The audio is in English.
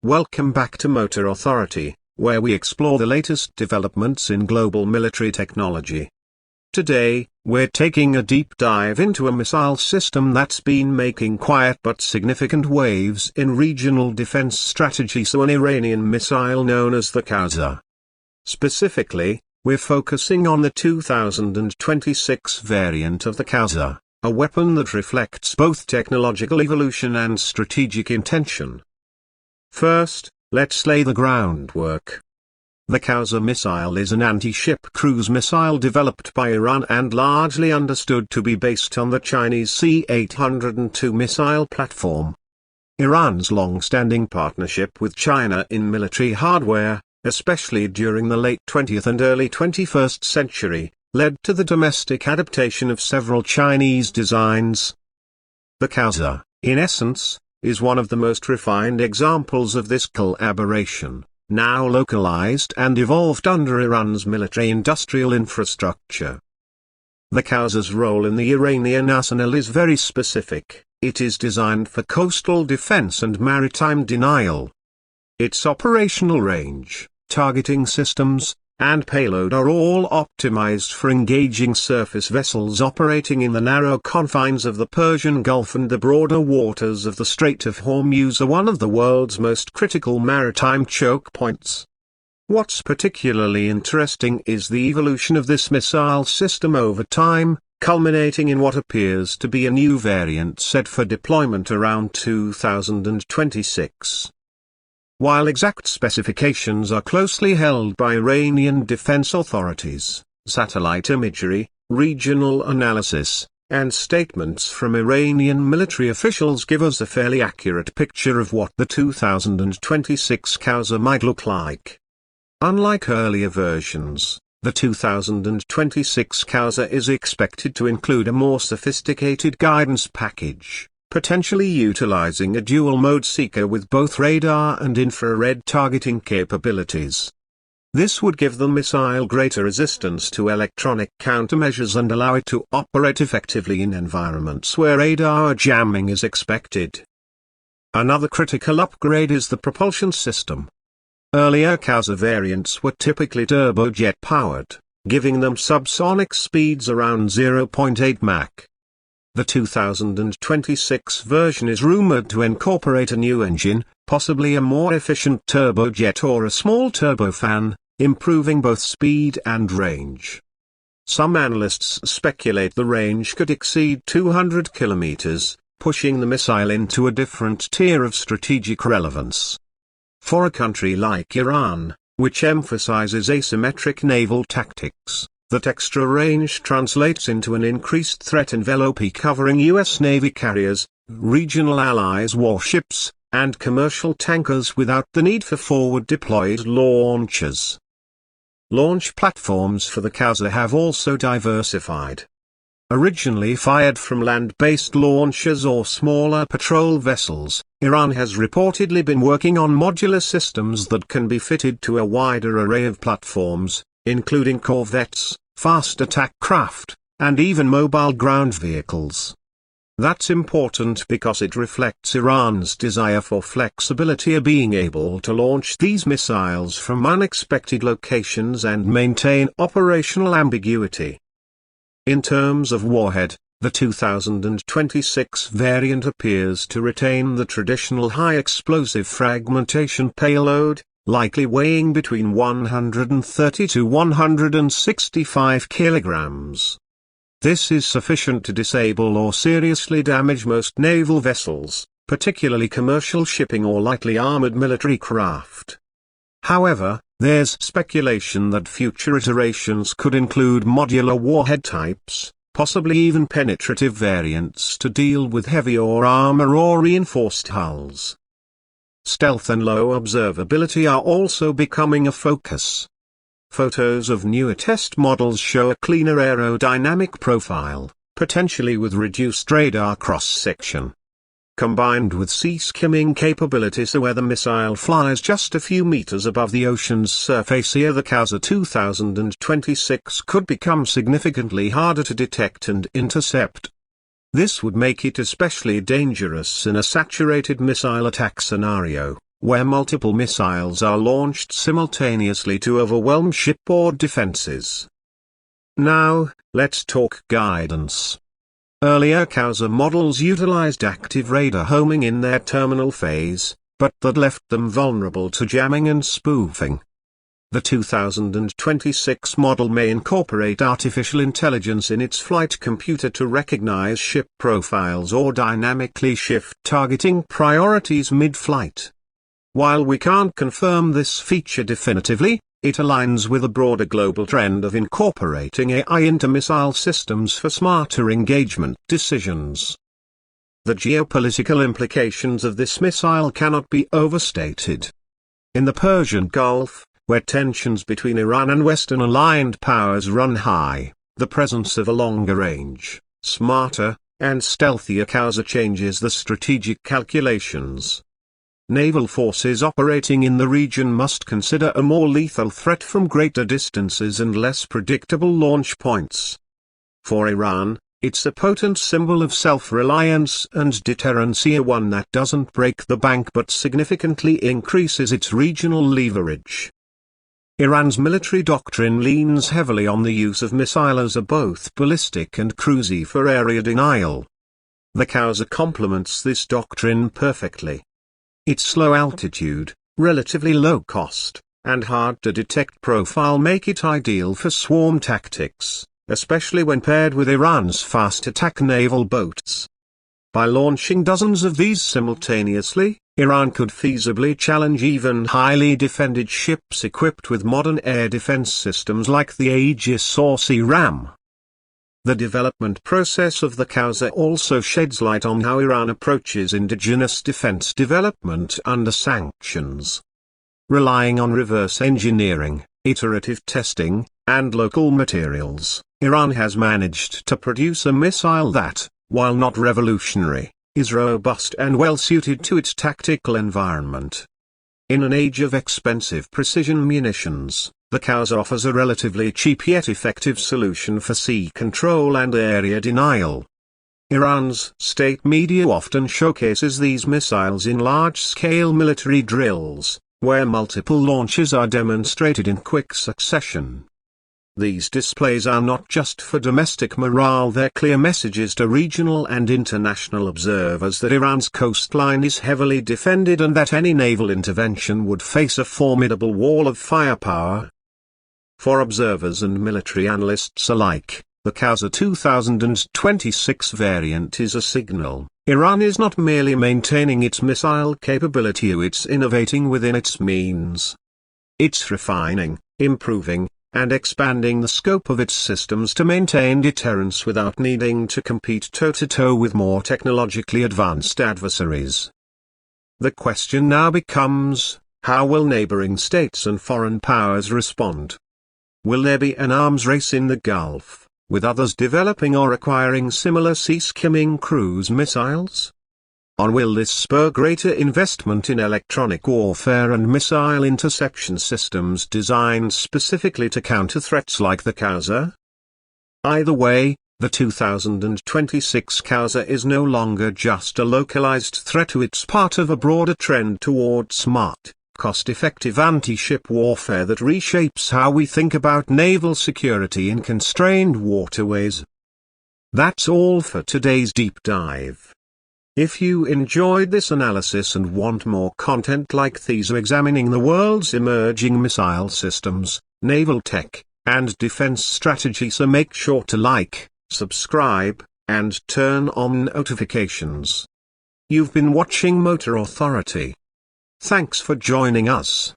Welcome back to Motor Authority, where we explore the latest developments in global military technology. Today, we're taking a deep dive into a missile system that's been making quiet but significant waves in regional defense strategy, so an Iranian missile known as the Kowsar. Specifically, we're focusing on the 2026 variant of the Kowsar, a weapon that reflects both technological evolution and strategic intention. First, let's lay the groundwork. The Kowsar missile is an anti-ship cruise missile developed by Iran and largely understood to be based on the Chinese C-802 missile platform. Iran's long-standing partnership with China in military hardware, especially during the late 20th and early 21st century, led to the domestic adaptation of several Chinese designs. The Kowsar, in essence, is one of the most refined examples of this collaboration, now localized and evolved under Iran's military-industrial infrastructure. The Kowsar's role in the Iranian arsenal is very specific. It is designed for coastal defense and maritime denial. Its operational range, targeting systems, and payload are all optimized for engaging surface vessels operating in the narrow confines of the Persian Gulf, and the broader waters of the Strait of Hormuz are one of the world's most critical maritime choke points. What's particularly interesting is the evolution of this missile system over time, culminating in what appears to be a new variant set for deployment around 2026. While exact specifications are closely held by Iranian defense authorities, satellite imagery, regional analysis, and statements from Iranian military officials give us a fairly accurate picture of what the 2026 Kowsar might look like. Unlike earlier versions, the 2026 Kowsar is expected to include a more sophisticated guidance package, potentially utilizing a dual-mode seeker with both radar and infrared targeting capabilities. This would give the missile greater resistance to electronic countermeasures and allow it to operate effectively in environments where radar jamming is expected. Another critical upgrade is the propulsion system. Earlier Kowsar variants were typically turbojet-powered, giving them subsonic speeds around 0.8 Mach. The 2026 version is rumored to incorporate a new engine, possibly a more efficient turbojet or a small turbofan, improving both speed and range. Some analysts speculate the range could exceed 200 kilometers, pushing the missile into a different tier of strategic relevance. For a country like Iran, which emphasizes asymmetric naval tactics, that extra range translates into an increased threat envelope covering U.S. Navy carriers, regional allies' warships, and commercial tankers without the need for forward-deployed launchers. Launch platforms for the Kowsar have also diversified. Originally fired from land-based launchers or smaller patrol vessels, Iran has reportedly been working on modular systems that can be fitted to a wider array of platforms, including corvettes, fast attack craft, and even mobile ground vehicles. That's important because it reflects Iran's desire for flexibility, being able to launch these missiles from unexpected locations and maintain operational ambiguity. In terms of warhead, the 2026 variant appears to retain the traditional high-explosive fragmentation payload, likely weighing between 130 to 165 kilograms. This is sufficient to disable or seriously damage most naval vessels, particularly commercial shipping or lightly armored military craft. However, there's speculation that future iterations could include modular warhead types, possibly even penetrative variants to deal with heavier armor or reinforced hulls. Stealth and low observability are also becoming a focus. Photos of newer test models show a cleaner aerodynamic profile, potentially with reduced radar cross-section. Combined with sea-skimming capabilities, so where the missile flies just a few meters above the ocean's surface, here the Kowsar 2026 could become significantly harder to detect and intercept. This would make it especially dangerous in a saturated missile attack scenario, where multiple missiles are launched simultaneously to overwhelm shipboard defenses. Now, let's talk guidance. Earlier Kowsar models utilized active radar homing in their terminal phase, but that left them vulnerable to jamming and spoofing. The 2026 model may incorporate artificial intelligence in its flight computer to recognize ship profiles or dynamically shift targeting priorities mid-flight. While we can't confirm this feature definitively, it aligns with a broader global trend of incorporating AI into missile systems for smarter engagement decisions. The geopolitical implications of this missile cannot be overstated. In the Persian Gulf, where tensions between Iran and Western-aligned powers run high, the presence of a longer-range, smarter, and stealthier Kowsar changes the strategic calculations. Naval forces operating in the region must consider a more lethal threat from greater distances and less predictable launch points. For Iran, it's a potent symbol of self-reliance and deterrence, one that doesn't break the bank but significantly increases its regional leverage. Iran's military doctrine leans heavily on the use of missiles of both ballistic and cruise for area denial. The Kowsar complements this doctrine perfectly. Its low altitude, relatively low cost, and hard-to-detect profile make it ideal for swarm tactics, especially when paired with Iran's fast-attack naval boats. By launching dozens of these simultaneously, Iran could feasibly challenge even highly defended ships equipped with modern air defense systems like the Aegis or Sea-Ram. The development process of the Kowsar also sheds light on how Iran approaches indigenous defense development under sanctions. Relying on reverse engineering, iterative testing, and local materials, Iran has managed to produce a missile that, while not revolutionary, is robust and well-suited to its tactical environment. In an age of expensive precision munitions, the Kowsar offers a relatively cheap yet effective solution for sea control and area denial. Iran's state media often showcases these missiles in large-scale military drills, where multiple launches are demonstrated in quick succession. These displays are not just for domestic morale, they're clear messages to regional and international observers that Iran's coastline is heavily defended and that any naval intervention would face a formidable wall of firepower. For observers and military analysts alike, the Kowsar 2026 variant is a signal. Iran is not merely maintaining its missile capability, it's innovating within its means. It's refining, improving, and expanding the scope of its systems to maintain deterrence without needing to compete toe-to-toe with more technologically advanced adversaries. The question now becomes, how will neighboring states and foreign powers respond? Will there be an arms race in the Gulf, with others developing or acquiring similar sea-skimming cruise missiles? Or will this spur greater investment in electronic warfare and missile interception systems designed specifically to counter threats like the Kowsar? Either way, the 2026 Kowsar is no longer just a localized threat, it's part of a broader trend toward smart, cost-effective anti-ship warfare that reshapes how we think about naval security in constrained waterways. That's all for today's deep dive. If you enjoyed this analysis and want more content like these examining the world's emerging missile systems, naval tech, and defense strategy, so make sure to like, subscribe, and turn on notifications. You've been watching Motor Authority. Thanks for joining us.